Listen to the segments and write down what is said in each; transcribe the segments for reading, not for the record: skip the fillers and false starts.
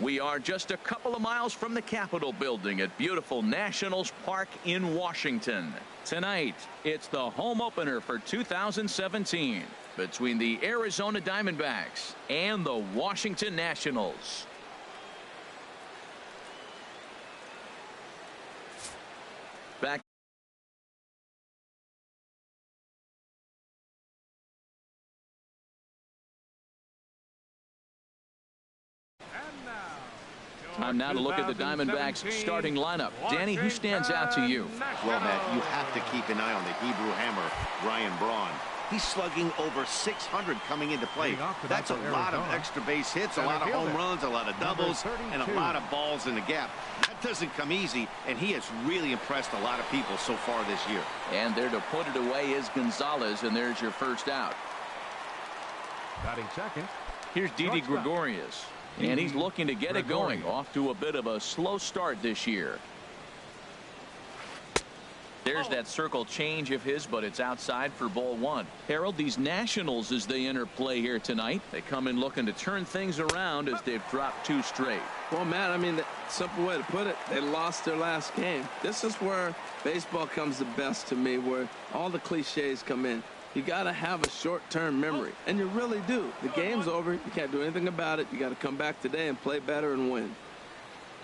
We are just a couple of miles from the Capitol building at beautiful Nationals Park in Washington. Tonight, it's the home opener for 2017 between the Arizona Diamondbacks and the Washington Nationals. Back. Time now to look at the Diamondbacks starting lineup. Danny, who stands out to you? Well, Matt, you have to keep an eye on the Hebrew Hammer, Ryan Braun. He's slugging over 600 coming into play. That's a lot of extra base hits, a lot of home runs, a lot of doubles, and a lot of balls in the gap. That doesn't come easy, and he has really impressed a lot of people so far this year. And there to put it away is Gonzalez, and there's your first out. Batting second. Here's Didi Gregorius. And he's looking to get it going. Off to a bit of a slow start this year. There's that circle change of his, but it's outside for ball one. Harold, these Nationals, as they enter play here tonight, they come in looking to turn things around as they've dropped 2 straight. Well, Matt, I mean, the simple way to put it, they lost their last game. This is where baseball comes the best to me, where all the cliches come in. You got to have a short-term memory, and you really do. The game's over. You can't do anything about it. You got to come back today and play better and win.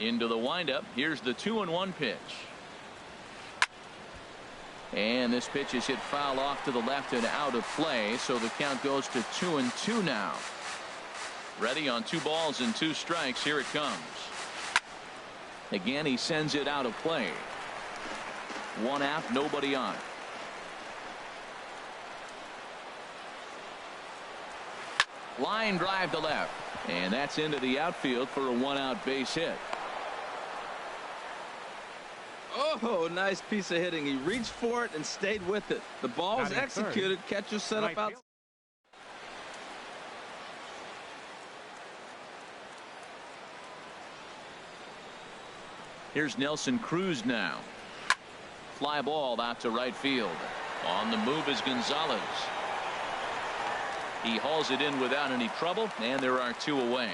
Into the windup. Here's the 2-1 pitch. And this pitch is hit foul off to the left and out of play, so the count goes to 2-2 now. Ready on 2 balls and 2 strikes. Here it comes. Again, he sends it out of play. 1 out, nobody on. Line drive to left, and that's into the outfield for a 1-out base hit. Oh, nice piece of hitting. He reached for it and stayed with it. The ball was executed. Catcher set up out. Here's Nelson Cruz now. Fly ball out to right field. On the move is Gonzalez. He hauls it in without any trouble, and there are 2 away.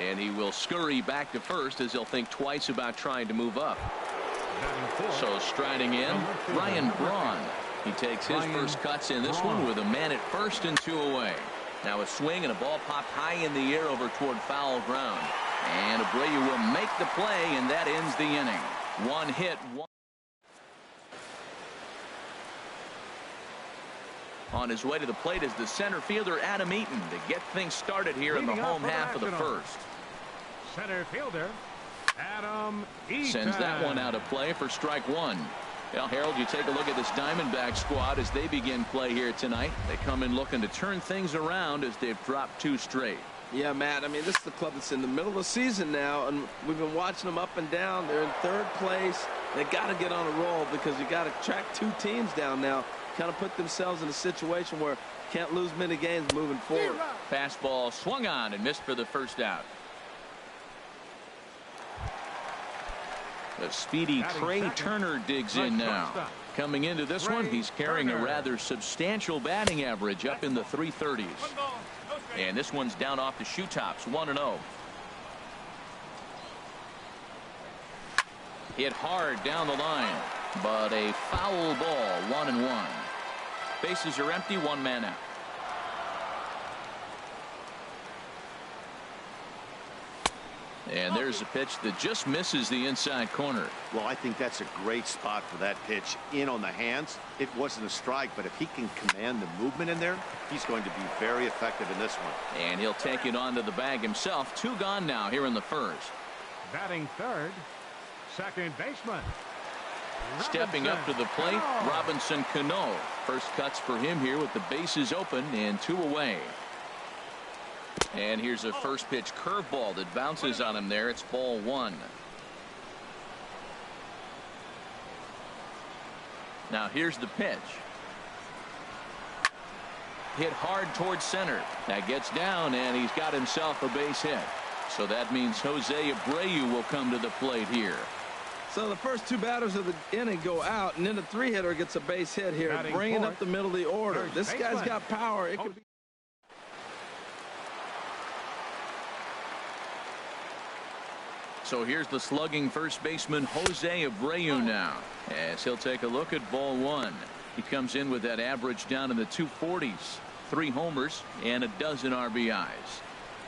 And he will scurry back to first as he'll think twice about trying to move up. So striding in, Ryan Braun. He takes his first cuts in this one with a man at first and 2 away. Now a swing and a ball popped high in the air over toward foul ground. And Abreu will make the play, and that ends the inning. 1 hit, 1. On his way to the plate is the center fielder Adam Eaton to get things started here in the home half of the first. Center fielder Adam Eaton sends that one out of play for strike 1. Well, Harold, you take a look at this Diamondback squad as they begin play here tonight. They come in looking to turn things around as they've dropped 2 straight. Yeah, Matt, I mean, this is the club that's in the middle of the season now, and we've been watching them up and down. They're in 3rd place. They got to get on a roll because you got to track 2 teams down now. Kind of put themselves in a situation where can't lose many games moving forward. Fastball swung on and missed for the first out. The speedy Trey Turner digs in now. Coming into this one, he's carrying a rather substantial batting average up in the 330s. And this one's down off the shoe tops, 1-0. Hit hard down the line, but a foul ball, 1-1. Bases are empty, 1 man out. And there's a pitch that just misses the inside corner. Well, I think that's a great spot for that pitch. In on the hands. It wasn't a strike, but if he can command the movement in there, he's going to be very effective in this one. And he'll take it onto the bag himself. 2 gone now here in the first. Batting third, second baseman. Stepping up to the plate, Robinson Cano. First cuts for him here with the bases open and 2 away. And here's a first pitch curveball that bounces on him there. It's ball 1. Now here's the pitch. Hit hard towards center. That gets down, and he's got himself a base hit. So that means Jose Abreu will come to the plate here. So the first 2 batters of the inning go out, and then the 3-hitter gets a base hit here, bringing up the middle of the order. This guy's got power. It could be. So here's the slugging first baseman Jose Abreu now, as he'll take a look at ball one. He comes in with that average down in the 240s, 3 homers and a dozen RBIs.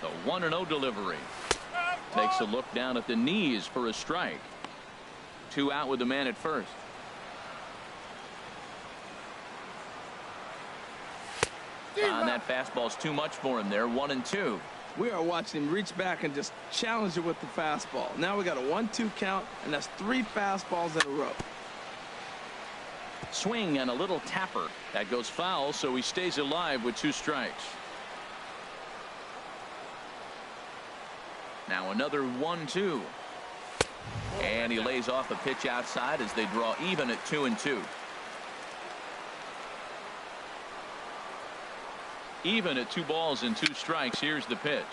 The 1-0 delivery. Takes a look down at the knees for a strike. 2 out with the man at first. That fastball's too much for him there. 1-2. We are watching him reach back and just challenge it with the fastball. Now we got a 1-2 count, and that's 3 fastballs in a row. Swing and a little tapper. That goes foul, so he stays alive with 2 strikes. Now another 1-2. And he lays off a pitch outside as they draw even at 2-2. Even at 2 balls and 2 strikes. Here's the pitch.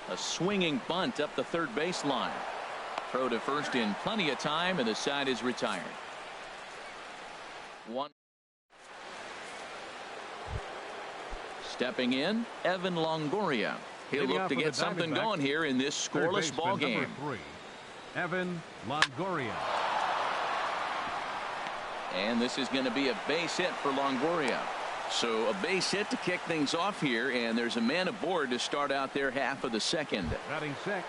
A swinging bunt up the third baseline. Throw to first in plenty of time, and the side is retired. 1. Stepping in, Evan Longoria. He'll look to get something going here in this scoreless ball game. Number 3, Evan Longoria. And this is going to be a base hit for Longoria. So a base hit to kick things off here, and there's a man aboard to start out their half of the second. Batting 6th,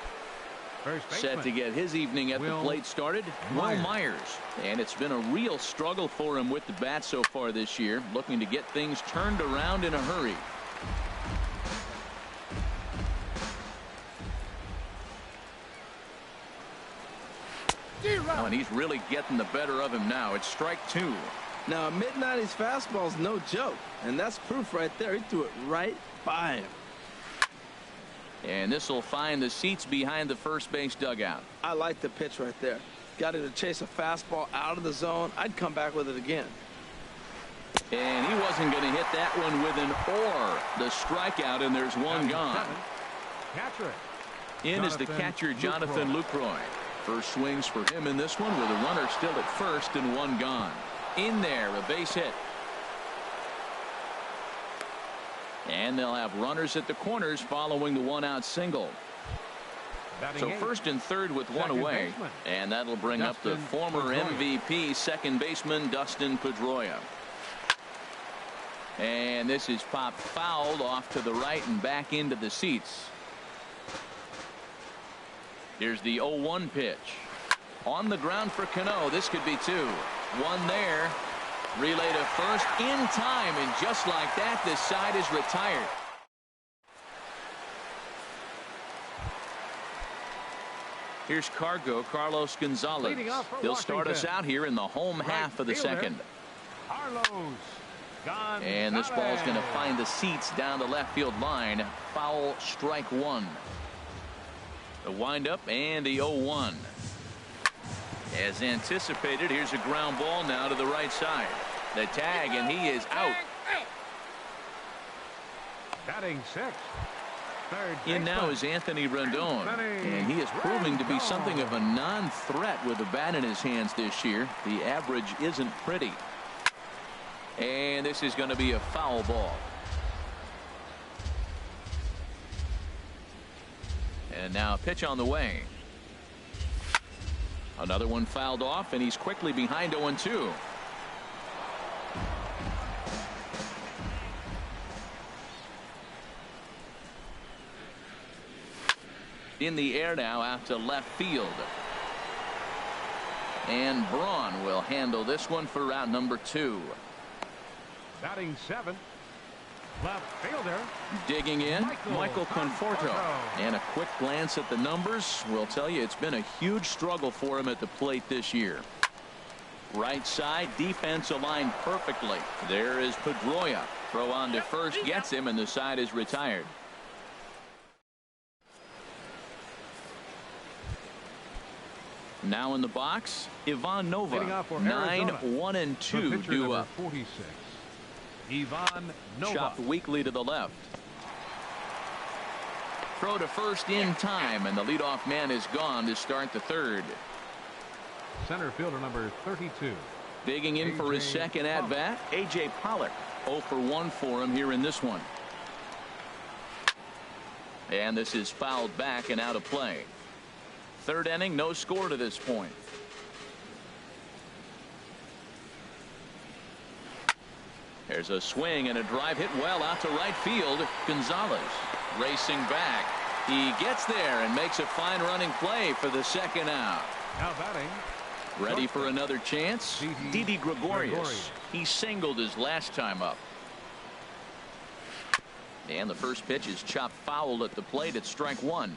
first baseman. Set to get his evening at the plate started, Will Myers. And it's been a real struggle for him with the bat so far this year, looking to get things turned around in a hurry. Oh, and he's really getting the better of him now. It's strike 2. Now a mid-90s fastball is no joke, and that's proof right there. He threw it right by him. And this will find the seats behind the first base dugout. I like the pitch right there. Got him to chase a fastball out of the zone. I'd come back with it again. And he wasn't going to hit that one with an or. The strikeout, and there's one gone. Catcher. In is the catcher, Jonathan Lucroy. First swings for him in this one with a runner still at first and 1 gone. In there, a base hit. And they'll have runners at the corners following the 1-out single. So first and third with 1 away. And that'll bring up the former MVP second baseman Dustin Pedroia. And this is popped fouled off to the right and back into the seats. Here's the 0-1 pitch. On the ground for Cano. This could be 2. 1 there. Relay to first in time, and just like that, this side is retired. Here's Carlos Gonzalez. He'll start us out here in the home half of the second. And this ball's going to find the seats down the left field line. Foul, strike 1. The windup and the 0-1. As anticipated, here's a ground ball now to the right side. The tag, and he is out. Batting 6th. In now is Anthony Rendon, and he is proving to be something of a non-threat with the bat in his hands this year. The average isn't pretty. And this is going to be a foul ball. And now a pitch on the way. Another one fouled off, and he's quickly behind 0-2. In the air now out to left field. And Braun will handle this one for route number 2. Batting 7th. Left fielder. Digging in, Michael Conforto. And a quick glance at the numbers will tell you it's been a huge struggle for him at the plate this year. Right side, defense aligned perfectly. There is Pedroia. Throw on to first, gets him, and the side is retired. Now in the box, Ivan Nova. 9-1-2 due up. 46. Ivan Nova. Chopped weakly to the left. Throw to first in time, and the leadoff man is gone to start the third. Center fielder number 32. Digging in for his second at bat, A.J. Pollock. 0 for 1 for him here in this one. And this is fouled back and out of play. Third inning, no score to this point. There's a swing and a drive hit well out to right field. Gonzalez racing back. He gets there and makes a fine running play for the second out. Now batting. Ready for another chance? Didi Gregorius. He singled his last time up. And the first pitch is chopped foul at the plate at strike one.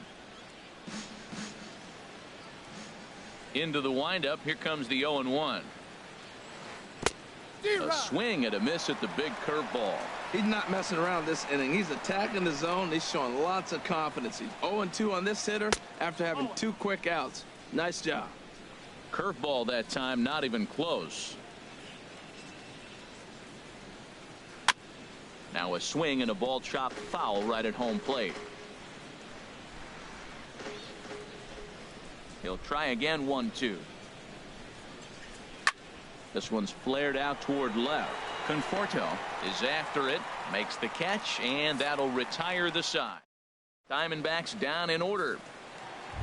Into the windup. Here comes the 0-1. A swing and a miss at the big curveball. He's not messing around this inning. He's attacking the zone. He's showing lots of confidence. He's 0-2 on this hitter after having 2 quick outs. Nice job. Curveball that time, not even close. Now a swing and a ball chopped foul right at home plate. He'll try again. 1-2. This one's flared out toward left. Conforto is after it, makes the catch, and that'll retire the side. Diamondbacks down in order.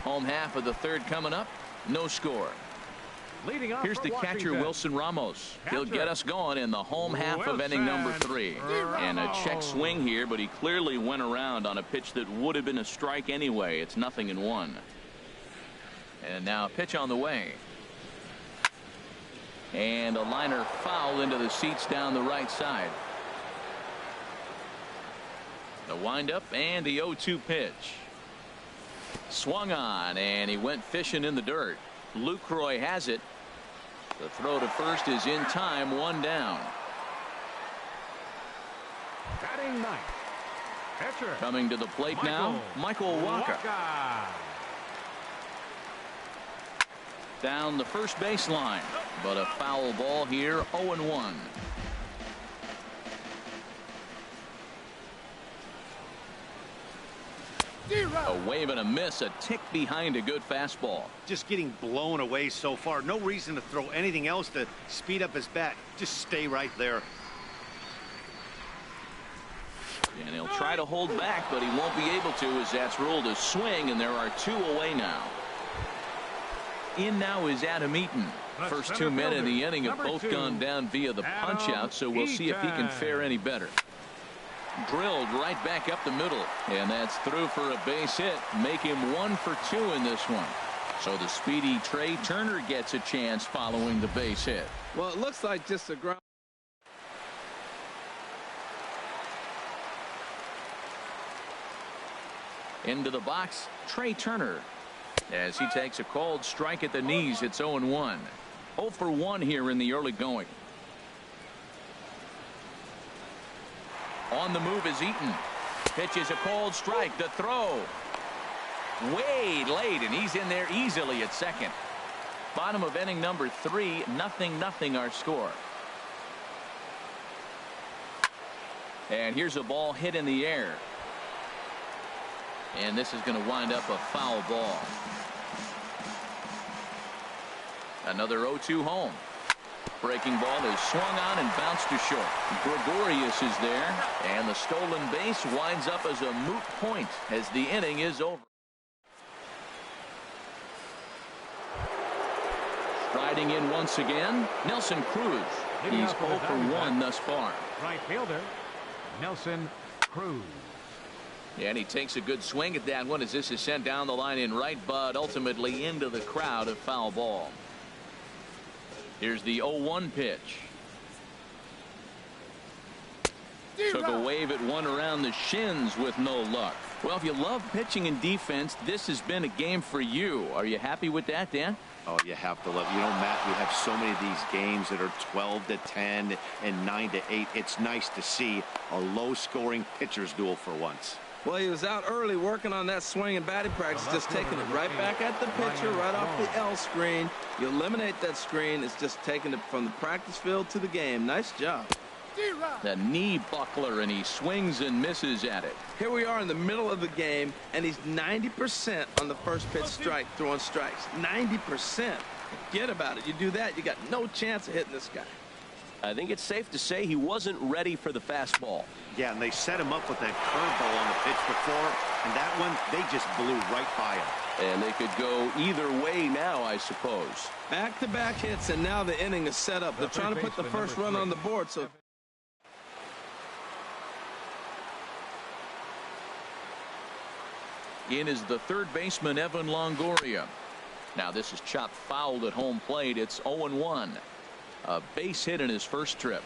Home half of the third coming up. No score. Leading off Here's the catcher, Wilson Ramos. He'll get us going in the home half of inning number 3. And a check swing here, but he clearly went around on a pitch that would have been a strike anyway. It's 0-1. And now a pitch on the way. And a liner foul into the seats down the right side. The windup and the 0-2 pitch. Swung on, and he went fishing in the dirt. Lucroy has it. The throw to first is in time. 1 down. Batting ninth. Pitcher. Coming to the plate now, Michael Wacha. Down the first baseline, but a foul ball here. 0-1. A wave and a miss, a tick behind a good fastball. Just getting blown away so far. No reason to throw anything else to speed up his bat. Just stay right there. And he'll try to hold back, but he won't be able to, as that's ruled a swing, and there are 2 away now. In now is Adam Eaton. First 2 men in the inning have both gone down via the punch out, so we'll see if he can fare any better. Drilled right back up the middle, and that's through for a base hit. Make him 1 for 2 in this one. So the speedy Trey Turner gets a chance following the base hit. Well, it looks like just a ground. Into the box, Trey Turner. As he takes a called strike at the knees, it's 0-1. 0 for 1 here in the early going. On the move is Eaton. Pitches a called strike. The throw. Way late, and he's in there easily at second. Bottom of inning number 3. 0-0 our score. And here's a ball hit in the air. And this is going to wind up a foul ball. Another 0-2 home. Breaking ball is swung on and bounced to short. Gregorius is there, and the stolen base winds up as a moot point as the inning is over. Striding in once again, Nelson Cruz. He's 0 for 1 thus far. Right fielder, Nelson Cruz. And he takes a good swing at that one as this is sent down the line in right, but ultimately into the crowd, a foul ball. Here's the 0-1 pitch. Took a wave at one around the shins with no luck. Well, if you love pitching and defense, this has been a game for you. Are you happy with that, Dan? Oh, you have to love it. You know, Matt, we have so many of these games that are 12-10 and 9-8. It's nice to see a low-scoring pitcher's duel for once. Well, he was out early working on that swing and batting practice, just taking it right back at the pitcher, right off the L screen. You eliminate that screen. It's just taking it from the practice field to the game. Nice job. The knee buckler, and he swings and misses at it. Here we are in the middle of the game, and he's 90% on the first pitch strike, throwing strikes. 90%. Forget about it. You do that, you got no chance of hitting this guy. I think it's safe to say he wasn't ready for the fastball. Yeah, and they set him up with that curveball on the pitch before. And that one, they just blew right by him. And they could go either way now, I suppose. Back-to-back hits, and now the inning is set up. They're trying to put the first run on the board. So in is the third baseman, Evan Longoria. Now this is chopped fouled at home plate. It's 0-1. A base hit in his first trip.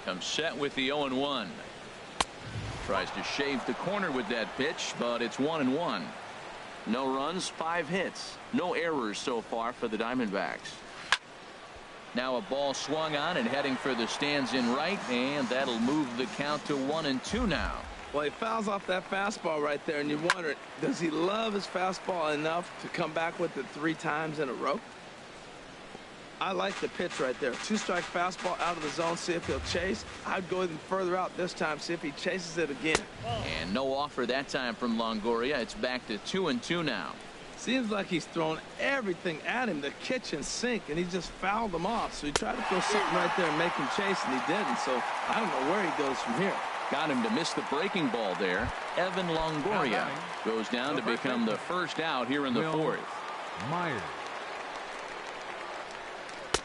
Comes set with the 0-1. Tries to shave the corner with that pitch, but it's 1-1. No runs, 5 hits. No errors so far for the Diamondbacks. Now a ball swung on and heading for the stands in right, and that'll move the count to 1-2 now. well, he fouls off that fastball right there, and you wonder, does he love his fastball enough to come back with it 3 times in a row? I like the pitch right there. 2-strike fastball out of the zone, see if he'll chase. I'd go even further out this time, see if he chases it again. And no offer that time from Longoria. It's back to 2-2 now. Seems like he's thrown everything at him, the kitchen sink, and he just fouled them off. So he tried to throw something right there and make him chase, and he didn't. So I don't know where he goes from here. Got him to miss the breaking ball there. Evan Longoria goes down to become the first out here in the fourth. Myers.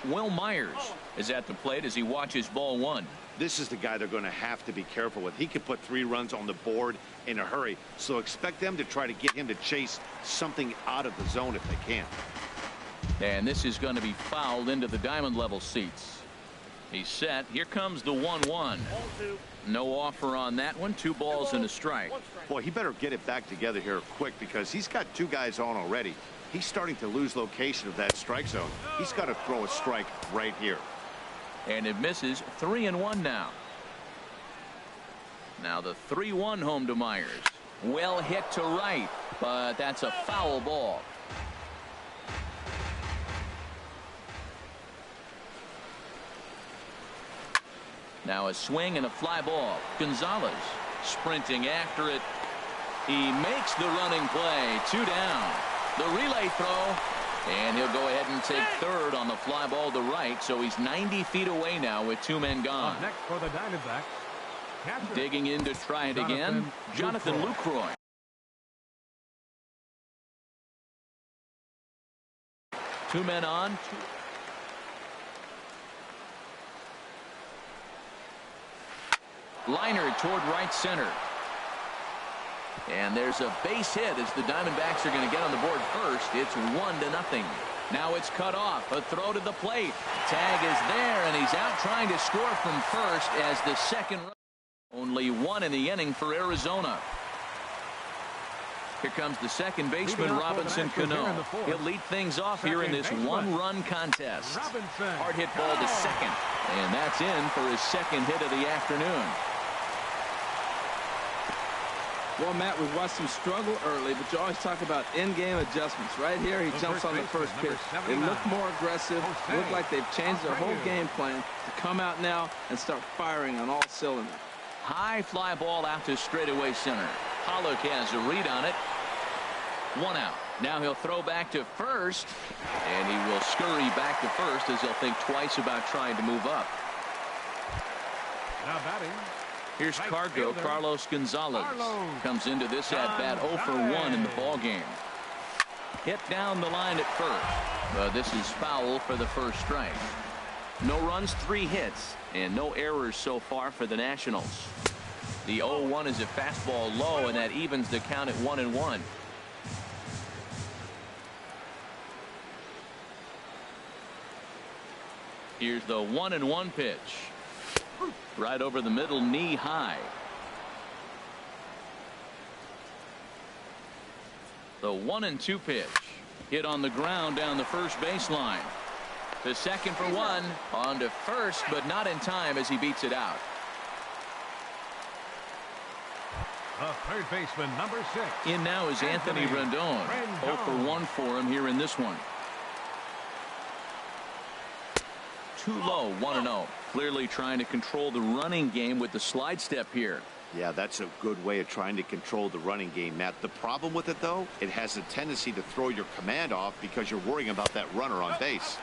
Will Myers is at the plate as he watches ball 1. This is the guy they're going to have to be careful with. He could put 3 runs on the board in a hurry, so expect them to try to get him to chase something out of the zone if they can. And this is going to be fouled into the diamond level seats. He's set. Here comes the 1-1. No offer on that one. 2 balls and a strike. Boy, he better get it back together here quick because he's got 2 guys on already. He's starting to lose location of that strike zone. He's got to throw a strike right here. And it misses. 3-1 now. Now the 3-1 home to Myers. Well hit to right, but that's a foul ball. Now a swing and a fly ball. Gonzalez sprinting after it. He makes the running play. 2 down. The relay throw, and he'll go ahead and take third on the fly ball to right, so he's 90 feet away now with 2 men gone. Up next for the Diamondbacks. Catcher. Digging in to try it again, Jonathan Lucroy. Two men on. Liner toward right center. And there's a base hit as the Diamondbacks are going to get on the board first. It's 1-0. Now it's cut off. A throw to the plate. Tag is there, and he's out trying to score from first as the second run. Only 1 in the inning for Arizona. Here comes the second baseman, Robinson Cano. He'll lead things off here in this 1-run contest. Hard hit ball to second. And that's in for his second hit of the afternoon. Well, Matt, we've watched him struggle early, but you always talk about in-game adjustments. Right here, he jumps on the first pitch. They look more aggressive, look like they've changed their whole game plan to come out now and start firing on all cylinders. High fly ball out to straightaway center. Pollock has a read on it. 1 out. Now he'll throw back to first, and he will scurry back to first as he'll think twice about trying to move up. Now batting. Here's Cargo. Carlos Gonzalez comes into this at-bat 0 for 1 in the ballgame. Hit down the line at first. But this is foul for the first strike. No runs, 3 hits, and no errors so far for the Nationals. The 0-1 is a fastball low, and that evens the count at 1-1. Here's the 1-1 pitch. Right over the middle, knee high. The 1-2 pitch. Hit on the ground down the first baseline. To second for 1. On to first, but not in time as he beats it out. The third baseman, number 6. In now is Anthony Rendon. 0 for 1 for him here in this one. Too low, 1-0. Clearly trying to control the running game with the slide step here. Yeah, that's a good way of trying to control the running game, Matt. The problem with it, though, it has a tendency to throw your command off because you're worrying about that runner on base.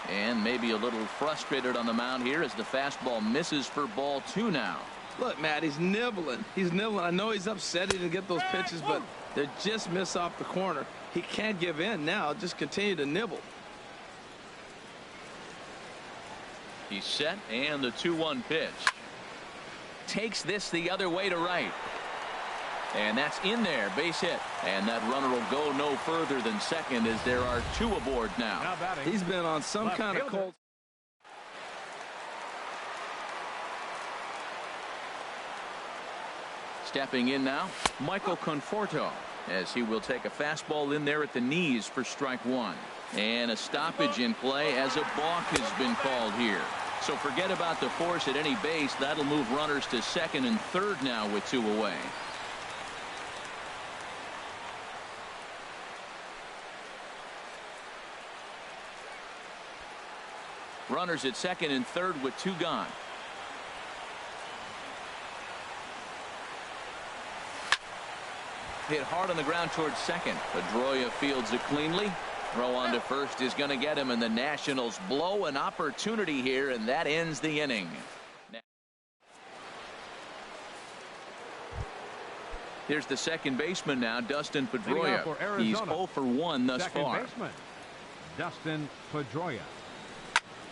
And maybe a little frustrated on the mound here as the fastball misses for ball 2 now. Look, Matt, he's nibbling. He's nibbling. I know he's upset he didn't get those pitches, but they just miss off the corner. He can't give in now. Just continue to nibble. He's set, and the 2-1 pitch. Takes this the other way to right. And that's in there, base hit. And that runner will go no further than second as there are 2 aboard now. He's been on some kind of cold. Stepping in now, Michael Conforto, as he will take a fastball in there at the knees for strike 1. And a stoppage in play as a balk has been called here. So forget about the force at any base. That'll move runners to second and third now with 2 away. Runners at second and third with 2 gone. Hit hard on the ground towards second. Pedroia fields it cleanly. Throw on to first is going to get him, and the Nationals blow an opportunity here, and that ends the inning. Here's the second baseman now, Dustin Pedroia. He's 0 for 1 thus far. Baseman, Dustin Pedroia.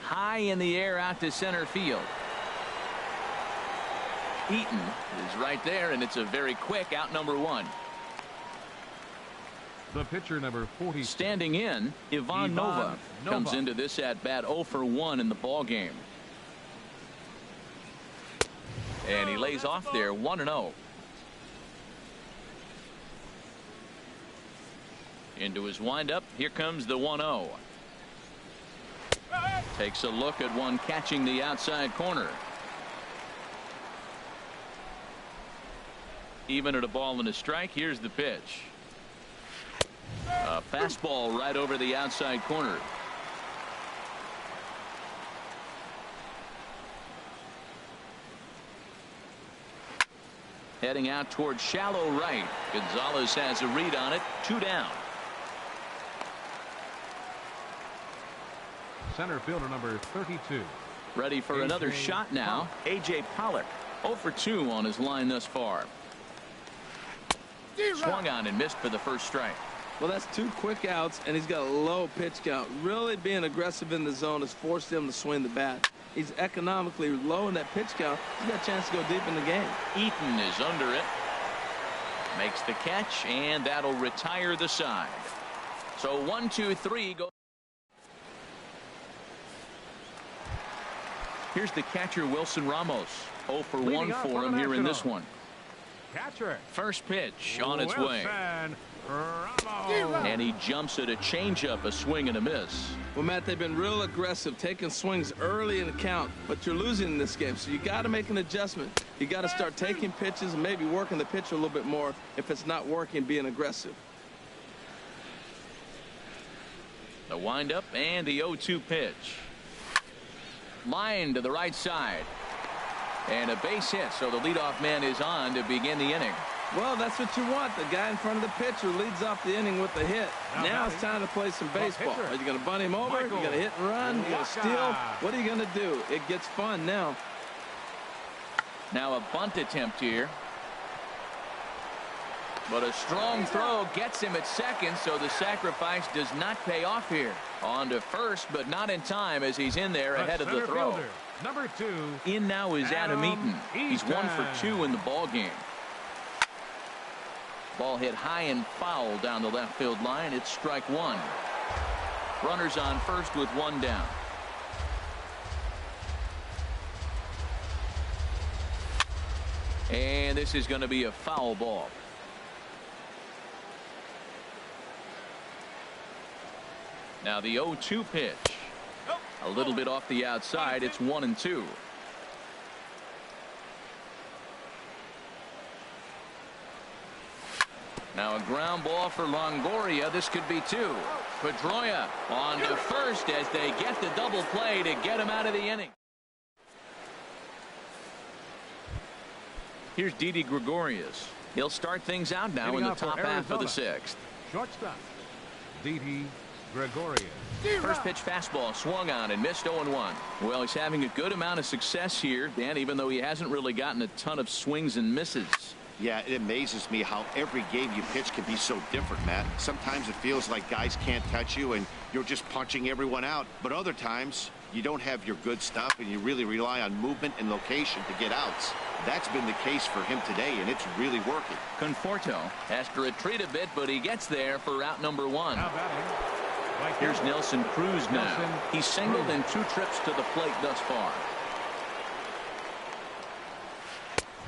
High in the air out to center field. Eaton is right there, and it's a very quick out number 1. The pitcher, number 40. Standing in, Ivan Nova comes into this at bat 0 for 1 in the ball game. And he lays off there 1-0. Into his windup. Here comes the 1-0. Takes a look at one catching the outside corner. Even at a ball and a strike. Here's the pitch. A fastball right over the outside corner. Heading out towards shallow right. Gonzalez has a read on it. 2 down. Center fielder number 32. Ready for another shot now. A.J. Pollock 0 for 2 on his line thus far. Swung on and missed for the first strike. Well, that's 2 quick outs, and he's got a low pitch count. Really being aggressive in the zone has forced him to swing the bat. He's economically low in that pitch count. He's got a chance to go deep in the game. Eaton is under it. Makes the catch, and that'll retire the side. So 1-2-3 go. Here's the catcher, Wilson Ramos. 0 for 1 for him here in this one. Catcher. First pitch on its way. Ramos. And he jumps at a changeup, a swing and a miss. Well, Matt, they've been real aggressive, taking swings early in the count, but you're losing in this game, so you got to make an adjustment. You got to start taking pitches and maybe working the pitcher a little bit more if it's not working, being aggressive. The windup and the 0-2 pitch. Line to the right side. And a base hit, so the leadoff man is on to begin the inning. Well, that's what you want. The guy in front of the pitcher leads off the inning with a hit. Now it's time to play some baseball. Are you going to bunt him over? You're going to hit and run? You're going to steal? What are you going to do? It gets fun now. Now a bunt attempt here. But a strong throw gets him at second, so the sacrifice does not pay off here. On to first, but not in time as he's in there ahead of the throw. Number 2. In now is Adam Eaton. He's 1 for 2 in the ball game. Ball hit high and foul down the left field line. It's strike 1. Runners on first with 1 down. And this is going to be a foul ball. Now the 0-2 pitch. A little bit off the outside. It's 1-2. Now a ground ball for Longoria. This could be 2. Pedroia on to first as they get the double play to get him out of the inning. Here's Didi Gregorius. He'll start things out now in the top half of the 6th. Shortstop, Didi Gregorius. First pitch fastball swung on and missed 0-1. Well, he's having a good amount of success here, Dan, even though he hasn't really gotten a ton of swings and misses. Yeah, it amazes me how every game you pitch can be so different, Matt. Sometimes it feels like guys can't touch you and you're just punching everyone out. But other times, you don't have your good stuff and you really rely on movement and location to get outs. That's been the case for him today, and it's really working. Conforto has to retreat a bit, but he gets there for out number 1. Now batting. Here's Nelson Cruz now. Nelson He's singled in 2 trips to the plate thus far.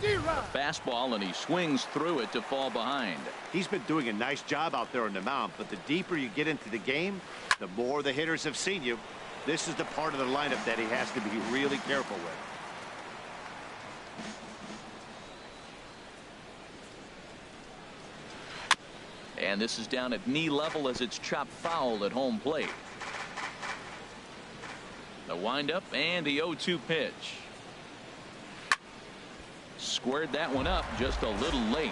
A fastball, and he swings through it to fall behind. He's been doing a nice job out there on the mound, but the deeper you get into the game, the more the hitters have seen you. This is the part of the lineup that he has to be really careful with. And this is down at knee level as it's chopped foul at home plate. The windup and the 0-2 pitch. Squared that one up just a little late.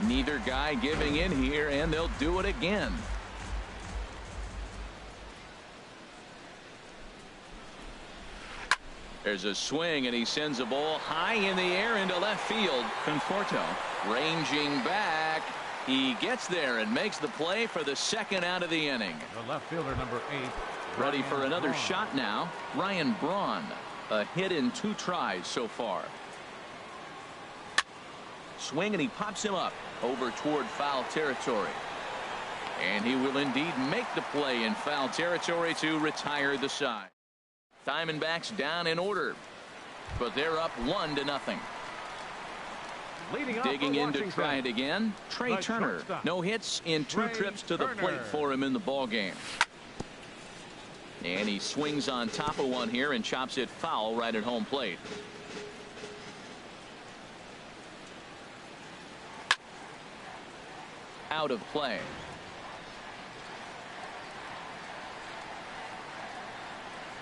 Neither guy giving in here, and they'll do it again. There's a swing, and he sends a ball high in the air into left field. Conforto ranging back. He gets there and makes the play for the second out of the inning. The left fielder, number 8. Ready for another shot now. Ryan Braun. A hit in 2 tries so far. Swing, and he pops him up over toward foul territory. And he will indeed make the play in foul territory to retire the side. Diamondbacks down in order, but they're up 1-0. Digging in to try it again. Trey Turner. No hits in 2 trips to the plate for him in the ball game. And he swings on top of one here and chops it foul right at home plate. Out of play.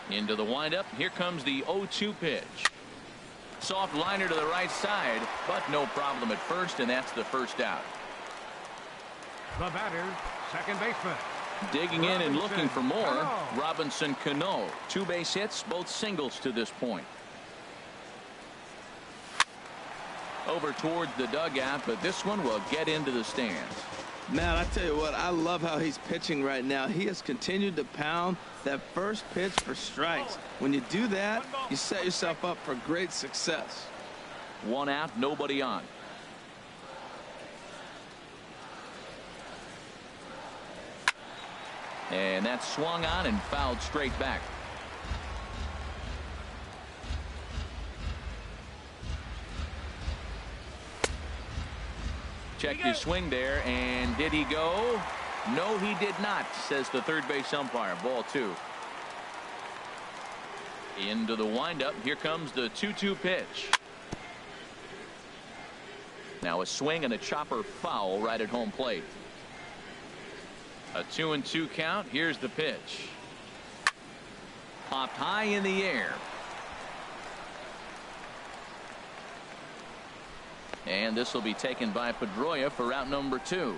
Into the windup. Here comes the 0-2 pitch. Soft liner to the right side, but no problem at first, and that's the first out. The batter, second baseman. Digging in and looking for more. Robinson Cano. 2 base hits, both singles to this point. Over towards the dugout, but this one will get into the stands. Man, I tell you what, I love how he's pitching right now. He has continued to pound that first pitch for strikes. When you do that, you set yourself up for great success. 1 out, nobody on. And that's swung on and fouled straight back. Checked his swing there, and did he go? No, he did not, says the third base umpire. Ball 2. Into the windup. Here comes the 2-2 pitch. Now a swing and a chopper foul right at home plate. A 2-2 count. Here's the pitch. Popped high in the air. And this will be taken by Pedroia for out number 2.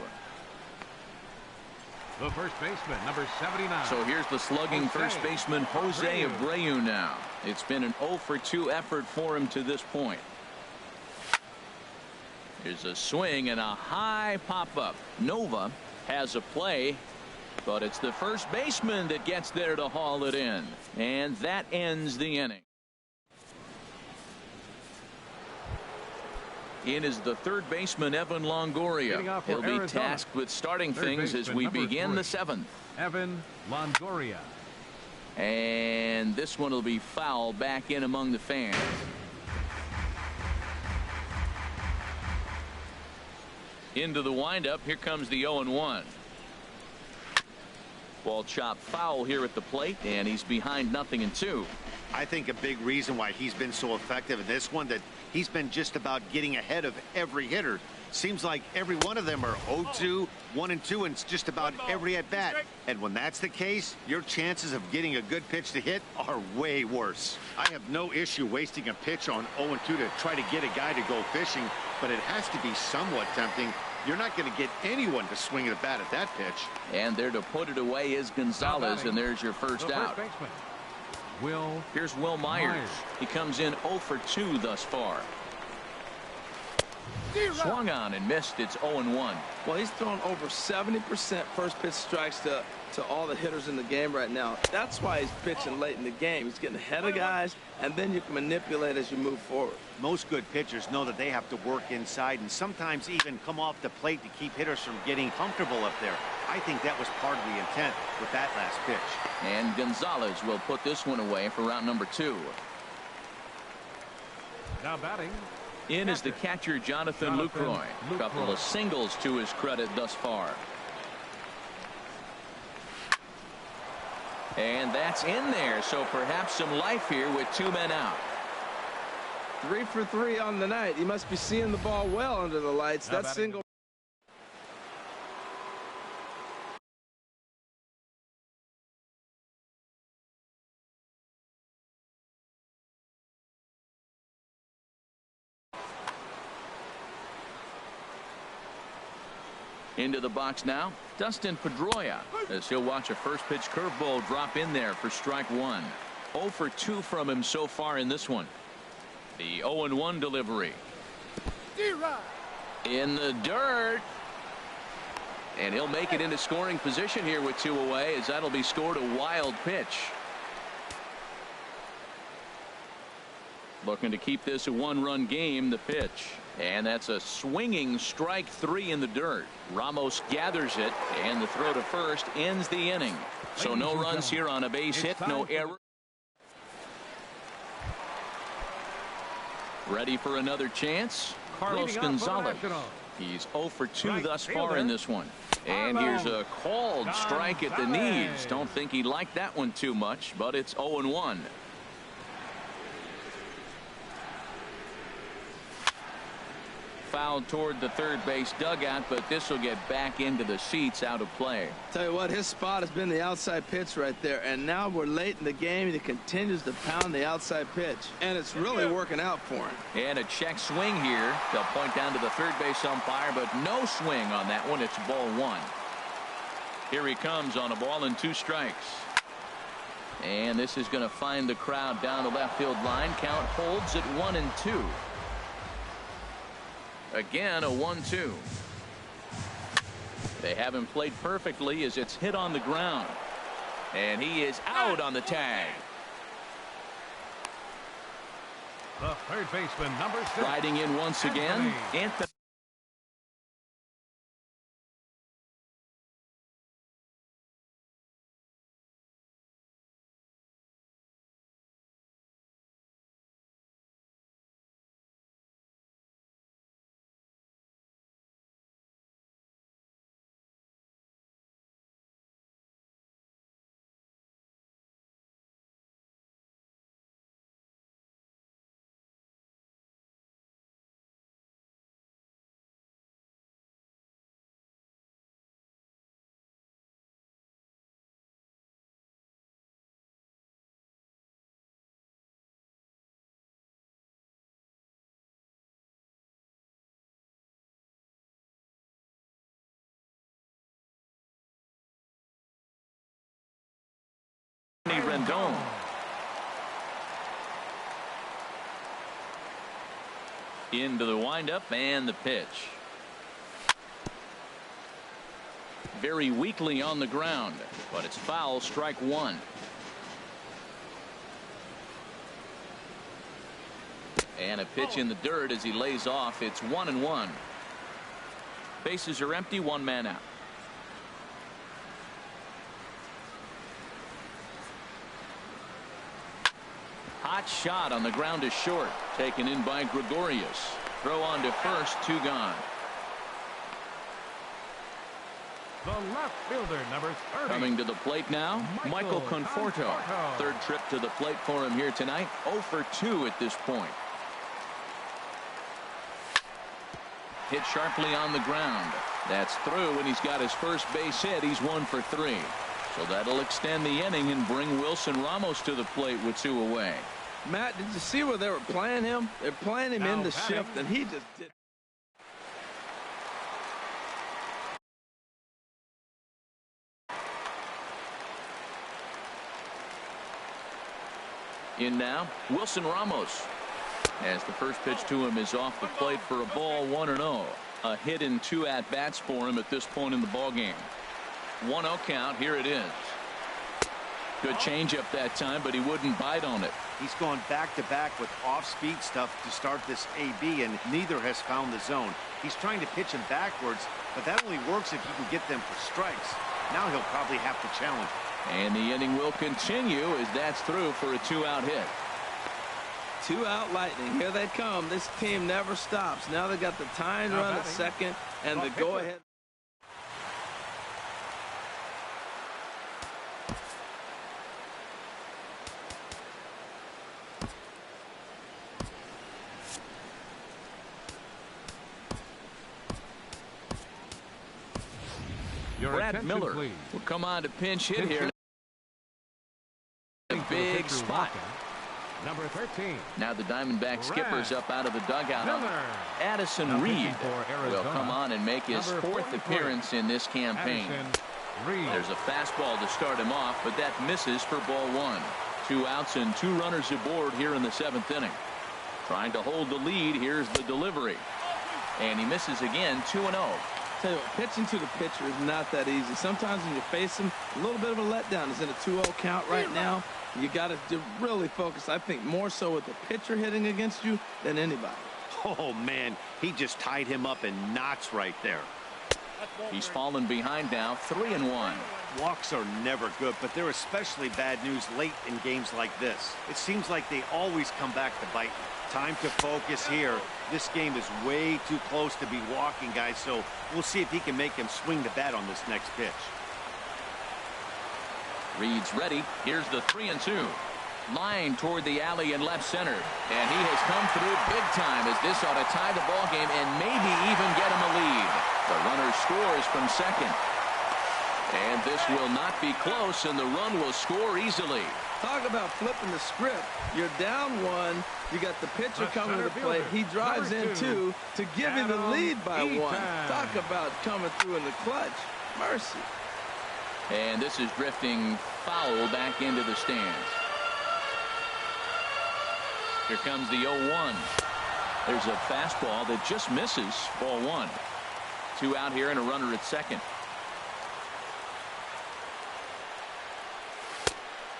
The first baseman, number 79. So here's the slugging first baseman, Jose Abreu now. It's been an 0-for-2 effort for him to this point. Here's a swing and a high pop-up. Nova has a play, but it's the first baseman that gets there to haul it in. And that ends the inning. In is the third baseman, Evan Longoria. He'll be tasked with starting things as we begin the 7th. Evan Longoria. And this one will be foul back in among the fans. Into the windup. Here comes the 0-1. Ball chopped foul here at the plate, and he's behind 0-2. I think a big reason why he's been so effective in this one, that he's been just about getting ahead of every hitter. Seems like every one of them are 0-2, 1-2, and it's just about every at-bat. And when that's the case, your chances of getting a good pitch to hit are way worse. I have no issue wasting a pitch on 0-2 to try to get a guy to go fishing, but it has to be somewhat tempting. You're not going to get anyone to swing at a bat at that pitch. And there to put it away is Gonzalez, and there's your first out. Here's Will Myers. He comes in 0 for 2 thus far. Swung on and missed. It's 0-1. Well, he's thrown over 70% first pitch strikes to all the hitters in the game right now. That's why he's pitching late in the game. He's getting ahead of guys, and then you can manipulate as you move forward. Most good pitchers know that they have to work inside and sometimes even come off the plate to keep hitters from getting comfortable up there. I think that was part of the intent with that last pitch. And Gonzalez will put this one away for round number 2. Now batting. In is the catcher, Jonathan Lucroy. A couple of singles to his credit thus far. And that's in there, so perhaps some life here with 2 men out. 3 for 3 on the night. He must be seeing the ball well under the lights. That single. Into the box now, Dustin Pedroia, as he'll watch a first pitch curveball drop in there for strike 1. 0 for 2 from him so far in this one. The 0-1 delivery. In the dirt. And he'll make it into scoring position here with 2 away, as that'll be scored a wild pitch. Looking to keep this a 1-run game, the pitch. And that's a swinging strike 3 in the dirt. Ramos gathers it, and the throw to first ends the inning. So no runs here on a base hit, no error. Ready for another chance? Carlos Gonzalez. He's 0 for 2 thus far in this one. And here's a called strike at the knees. Don't think he liked that one too much, but it's 0-1. Fouled toward the third base dugout, but this will get back into the seats, out of play. Tell you what, his spot has been the outside pitch right there, and now we're late in the game and he continues to pound the outside pitch, and it's really working out for him. And a check swing here. They'll point down to the third base umpire, but no swing on that one. It's ball 1. Here he comes on a ball and 2 strikes. And this is going to find the crowd down the left field line. Count holds at 1-2. Again, a 1-2. They haven't played perfectly as it's hit on the ground. And he is out on the tag. The third baseman, number 6. Riding in once again, Anthony. Rendon. Into the windup and the pitch. Very weakly on the ground, but it's foul, strike 1. And a pitch in the dirt as he lays off. It's 1-1. Bases are empty, 1 man out. Hot shot on the ground is short, taken in by Gregorius. Throw on to first, 2 gone. The left fielder, number 30. Coming to the plate now, Michael Conforto. Third trip to the plate for him here tonight. 0 for 2 at this point. Hit sharply on the ground. That's through, and he's got his first base hit. He's 1 for 3. So that'll extend the inning and bring Wilson Ramos to the plate with 2 away. Matt, did you see where they were playing him? They're playing him in the shift, and he just did. In now, Wilson Ramos. As the first pitch to him is off the plate for a ball, 1-0. A hit in 2 at-bats for him at this point in the ballgame. 1-0 count. Here it is. Good changeup that time, but he wouldn't bite on it. He's gone back-to-back with off-speed stuff to start this AB, and neither has found the zone. He's trying to pitch him backwards, but that only works if he can get them for strikes. Now he'll probably have to challenge. And the inning will continue as that's through for a 2-out hit. 2-out Lightning. Here they come. This team never stops. Now they got the tying run at second and the go-ahead. Brad Miller will come on to pinch hit here. A big spot. Number 13. Now the Diamondback skipper's up out of the dugout. Addison Reed will come on and make his 4th appearance in this campaign. There's a fastball to start him off, but that misses for ball 1. 2 outs and 2 runners aboard here in the 7th inning. Trying to hold the lead. Here's the delivery. And he misses again, 2-0. Tell you what, pitching to the pitcher is not that easy. Sometimes when you face him, a little bit of a letdown. He's in a 2-0 count right now. You got to really focus, I think, more so with the pitcher hitting against you than anybody. Oh, man, he just tied him up in knots right there. He's fallen behind now, 3-1. Walks are never good, but they're especially bad news late in games like this. It seems like they always come back to bite. Time to focus here. This game is way too close to be walking, guys, so we'll see if he can make him swing the bat on this next pitch. Reed's ready. Here's the 3-2. Line toward the alley in left center. And he has come through big time as this ought to tie the ball game and maybe even get him a lead. The runner scores from second. And this will not be close, and the run will score easily. Talk about flipping the script. You're down 1. You got the pitcher coming to the plate. He drives in 2 to give you the lead by 1. Talk about coming through in the clutch. Mercy. And this is drifting foul back into the stands. Here comes the 0-1. There's a fastball that just misses, ball 1. 2 out here and a runner at second.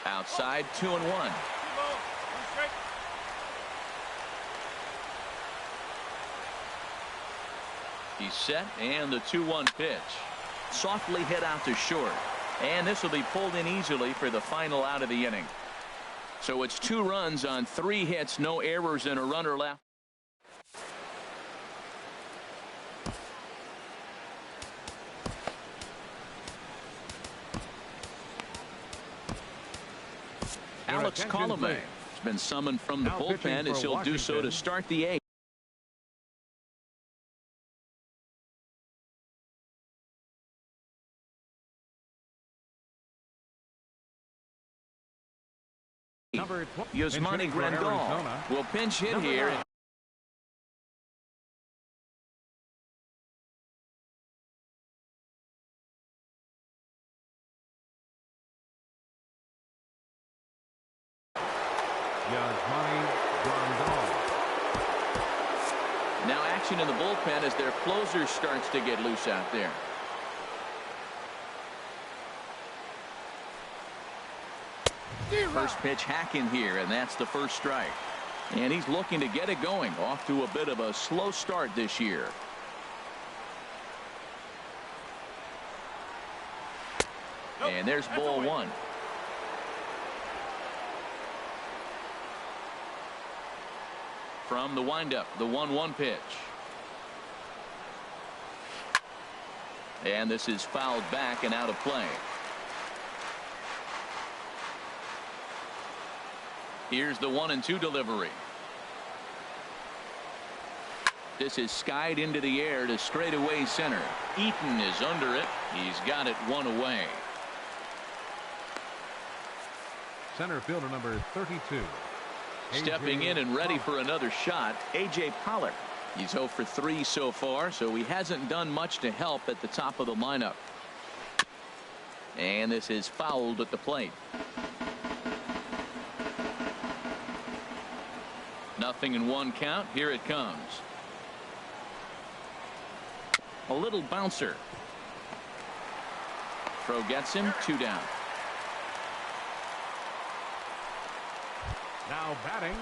Outside, 2-1. He's set, and the 2-1 pitch. Softly hit out to short. And this will be pulled in easily for the final out of the inning. So it's 2 runs on 3 hits, no errors, and a runner left. Alex Colomé has been summoned from the bullpen as he'll do so to start the 8th. Yasmani Grandal will pinch hit here. Now action in the bullpen as their closer starts to get loose out there. First pitch hacking here, and that's the first strike. And he's looking to get it going. Off to a bit of a slow start this year. And there's ball 1. From the windup, the 1-1 pitch. And this is fouled back and out of play. Here's the 1-2 delivery. This is skied into the air to straightaway center. Eaton is under it. He's got it one away. Center fielder number 32. Stepping in and ready for another shot, A.J. Pollard. He's 0 for 3 so far, so he hasn't done much to help at the top of the lineup. And this is fouled at the plate. 0-1 count. Here it comes. A little bouncer. Throw gets him. 2 down. Now batting.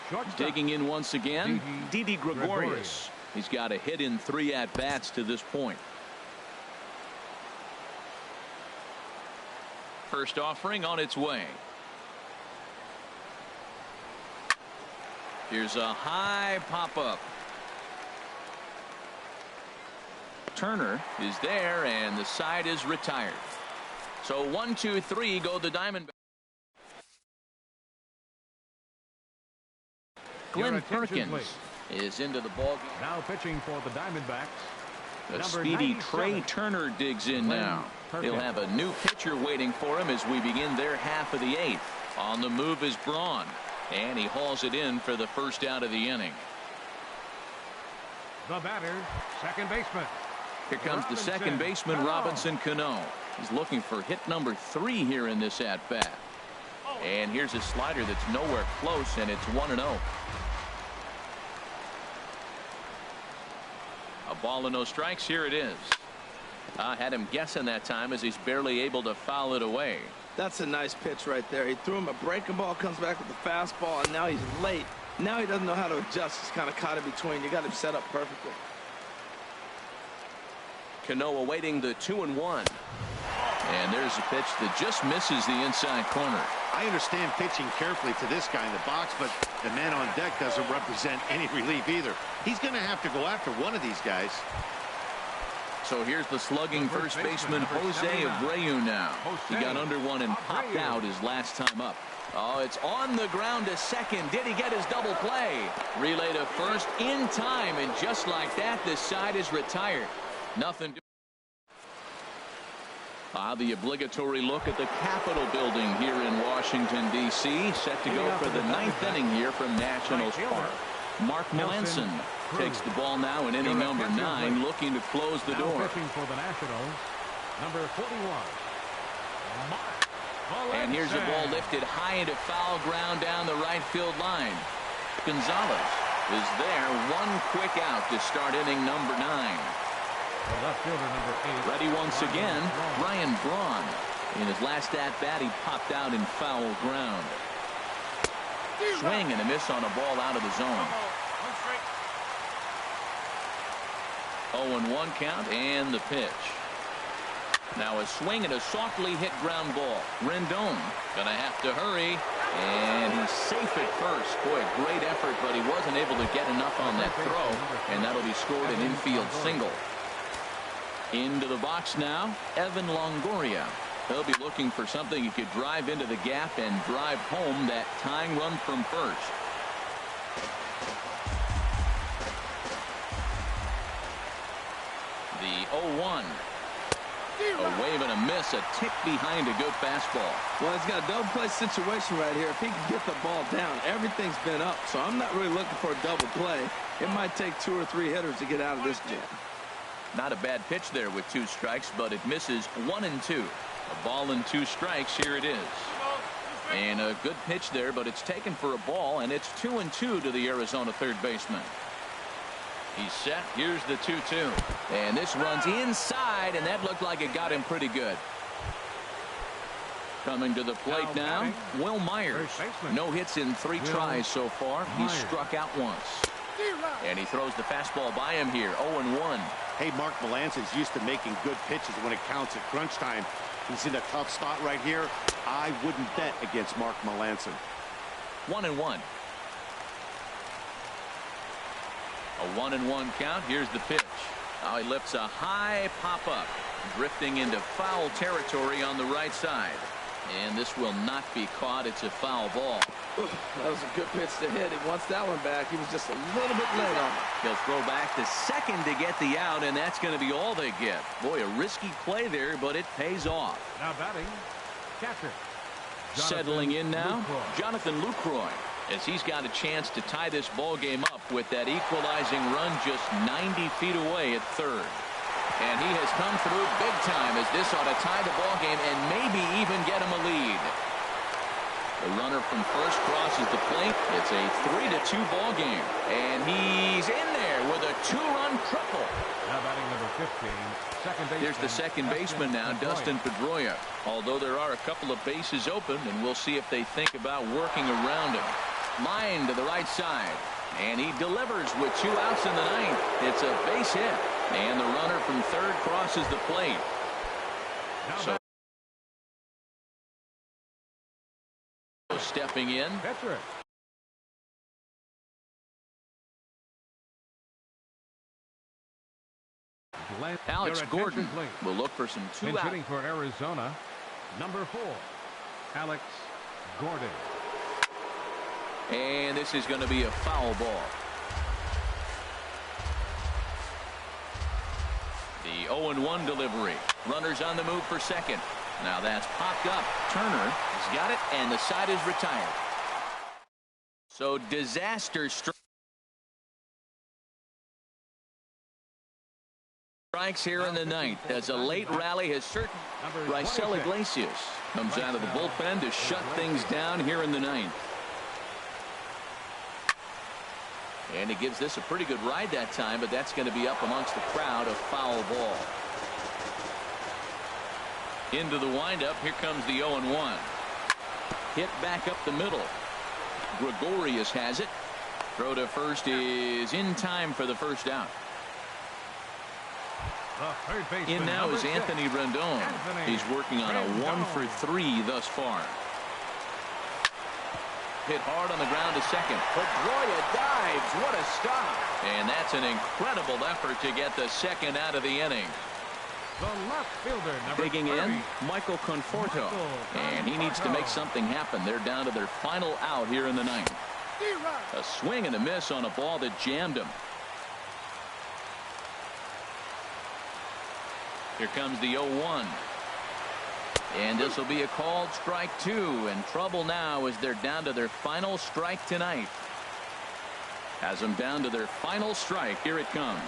Shortstop. Digging in once again, Didi Gregorius. He's got a hit in 3 at-bats to this point. First offering on its way. Here's a high pop-up. Turner is there, and the side is retired. So 1, 2, 3 go the Diamondbacks. Glenn Perkins is into the ballgame. Now pitching for the Diamondbacks. The speedy Trey Turner digs in now. He'll have a new pitcher waiting for him as we begin their half of the 8th. On the move is Braun, and he hauls it in for the first out of the inning. The batter, second baseman. Here comes the second baseman, Robinson Cano. He's looking for hit number 3 here in this at-bat. And here's a slider that's nowhere close, and it's 1-0. A ball and no strikes. Here it is. Had him guessing that time as he's barely able to foul it away. That's a nice pitch right there. He threw him a breaking ball, comes back with the fastball, and now he's late. Now he doesn't know how to adjust. He's kind of caught in between. You got him set up perfectly. Cano awaiting the 2-1. And there's a pitch that just misses the inside corner. I understand pitching carefully to this guy in the box, but the man on deck doesn't represent any relief either. He's going to have to go after one of these guys. So here's the slugging first baseman Jose Abreu now. He got under one and popped out his last time up. Oh, it's on the ground to second. Did he get his double play? Relay to first in time, and just like that, the side is retired. Nothing. The obligatory look at the Capitol building here in Washington, D.C. Set to go for the 9th inning here from Nationals Park. Mark Melanson takes the ball now in inning number 9, looking to close the door. Pitching for the Nationals, number 41. And here's a ball lifted high into foul ground down the right field line. Gonzalez is there. One quick out to start inning number 9. Left fielder number 8. Ready once again, Ryan Braun. In his last at-bat, he popped out in foul ground. Swing and a miss on a ball out of the zone. 0-1 count and the pitch. Now a swing and a softly hit ground ball. Rendon gonna have to hurry, and he's safe at first. Boy, a great effort, but he wasn't able to get enough on that throw, and that'll be scored an infield single. Into the box now, Evan Longoria. He'll be looking for something he could drive into the gap and drive home that tying run from first. The 0-1. A wave and a miss, a tick behind a good fastball. Well, he's got a double play situation right here. If he can get the ball down, everything's been up. So I'm not really looking for a double play. It might take 2 or 3 hitters to get out of this jam. Not a bad pitch there with 2 strikes, but it misses 1 and 2. A ball and 2 strikes. Here it is. And a good pitch there, but it's taken for a ball, and it's 2 and 2 to the Arizona third baseman. He's set. Here's the 2-2. And this runs inside, and that looked like it got him pretty good. Coming to the plate now, Will Myers. No hits in 3 tries so far. He's struck out once. And he throws the fastball by him here. 0-1. Hey, Mark Melanson's used to making good pitches when it counts at crunch time. He's in a tough spot right here. I wouldn't bet against Mark Melanson. 1-1. A 1-1 count. Here's the pitch. Now he lifts a high pop-up, drifting into foul territory on the right side. And this will not be caught. It's a foul ball. That was a good pitch to hit. He wants that one back. He was just a little bit late on it. He'll throw back to second to get the out, and that's going to be all they get. Boy, a risky play there, but it pays off. Now batting, catcher. Settling in now, Jonathan Lucroy, as he's got a chance to tie this ball game up with that equalizing run just 90 feet away at third. And he has come through big time, as this ought to tie the ball game and maybe even get him a lead. The runner from first crosses the plate. It's a 3-2 ball game, and he's in there with a two-run triple. Now batting number 15, second baseman. There's the second baseman now, Dustin Pedroia. Although there are a couple of bases open, and we'll see if they think about working around him. Line to the right side, and he delivers with 2 outs in the ninth. It's a base hit, and the runner from third crosses the plate. So stepping in. Pitcher. Alex Gordon will look for some 2 outs. Hitting for Arizona, number 4, Alex Gordon. And this is going to be a foul ball. The 0-1 delivery. Runners on the move for second. Now that's popped up. Turner has got it, and the side is retired. So disaster strikes here in the ninth, as a late rally has certain. Raisel Iglesias comes out of the bullpen to shut things down here in the ninth. And he gives this a pretty good ride that time, but that's going to be up amongst the crowd. A foul ball. Into the windup. Here comes the 0-1. Hit back up the middle. Gregorius has it. Throw to first is in time for the first out. In now is Anthony Rendon. He's working on a 1-for-3 thus far. Hit hard on the ground to second. Pedroia dives. What a stop. And that's an incredible effort to get the second out of the inning. The left fielder, number Digging 30. in, Michael Conforto. And he needs to make something happen. They're down to their final out here in the ninth. A swing and a miss on a ball that jammed him. Here comes the 0-1. And this will be a called strike 2. And trouble now as they're down to their final strike tonight. Has them down to their final strike. Here it comes.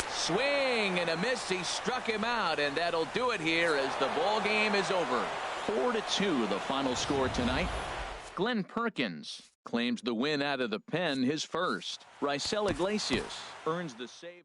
Swing and a miss. He struck him out, and that'll do it here as the ball game is over. 4-2 the final score tonight. Glenn Perkins claims the win out of the pen, his first. Raisel Iglesias earns the save.